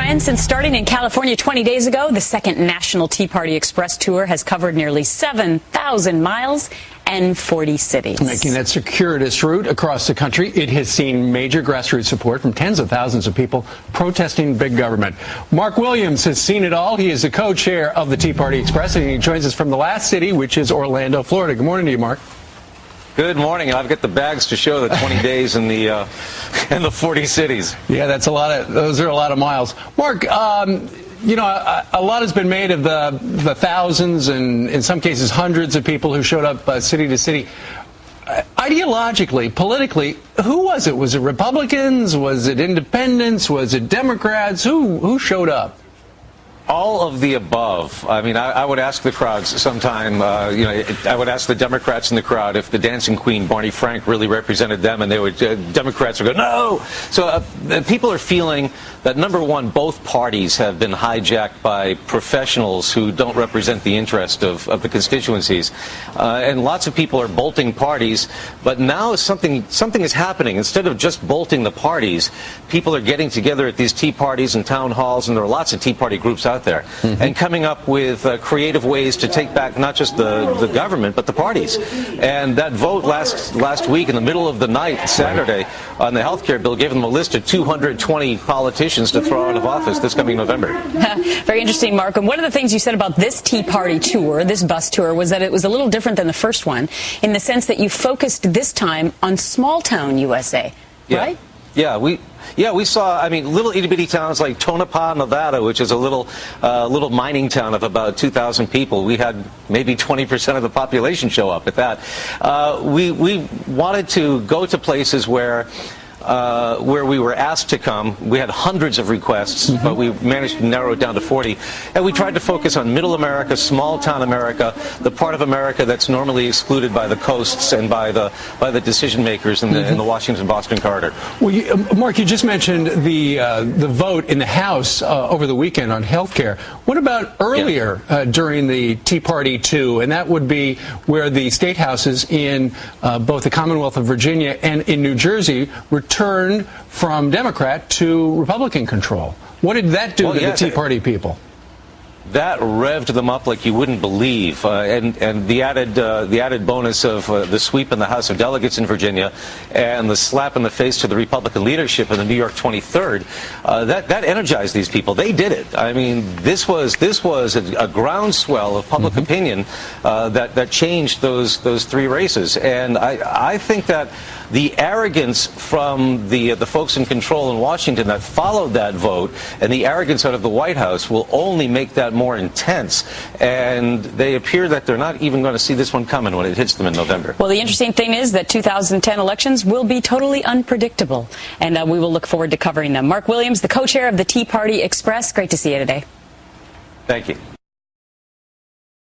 Brian. Since starting in California 20 days ago, the second National Tea Party Express tour has covered nearly 7,000 miles and 40 cities. Making that circuitous route across the country, it has seen major grassroots support from tens of thousands of people protesting big government. Mark Williams has seen it all. He is the co-chair of the Tea Party Express, and he joins us from the last city, which is Orlando, Florida. Good morning to you, Mark. Good morning. I've got the bags to show the 20 days in the 40 cities. Yeah, those are a lot of miles. Mark, you know, a lot has been made of the thousands and in some cases hundreds of people who showed up city to city. Ideologically, politically, who was it? Was it Republicans? Was it independents? Was it Democrats? Who showed up? All of the above. I mean, I would ask the crowds sometime, I would ask the Democrats in the crowd if the dancing queen, Barney Frank, really represented them, and Democrats would go, no! So people are feeling that, number one, both parties have been hijacked by professionals who don't represent the interest of the constituencies. And lots of people are bolting parties, but now something is happening. Instead of just bolting the parties, people are getting together at these tea parties and town halls, and there are lots of tea party groups out there, and coming up with creative ways to take back not just the government but the parties. And that vote last week in the middle of the night, Saturday, on the health care bill, gave them a list of 220 politicians to throw out of office this coming November. Very interesting, Mark. And one of the things you said about this Tea Party tour, this bus tour, was that it was a little different than the first one in the sense that you focused this time on small town USA, right? Yeah, we saw, I mean, little itty-bitty towns like Tonopah, Nevada, which is a little mining town of about 2,000 people. We had maybe 20% of the population show up at that. We wanted to go to places where we were asked to come. We had hundreds of requests, but we managed to narrow it down to 40. And we tried to focus on middle America, small town America, the part of America that's normally excluded by the coasts and by the decision makers in the Washington-Boston corridor. Well, Mark, you just mentioned the vote in the House over the weekend on health care. What about earlier during the Tea Party 2? And that would be where the state houses in both the Commonwealth of Virginia and in New Jersey returned from Democrat to Republican control. What did that do to the Tea Party people? That revved them up like you wouldn't believe, and the added bonus of the sweep in the House of Delegates in Virginia and the slap in the face to the Republican leadership in the New York 23rd, that energized these people. They did it. I mean, this was a groundswell of public opinion that changed those three races, and I think that the arrogance from the folks in control in Washington that followed that vote and the arrogance out of the White House will only make that more intense, and they appear that they're not even going to see this one coming when it hits them in November. Well, the interesting thing is that 2010 elections will be totally unpredictable, and we will look forward to covering them. Mark Williams, the co-chair of the Tea Party Express, great to see you today. Thank you.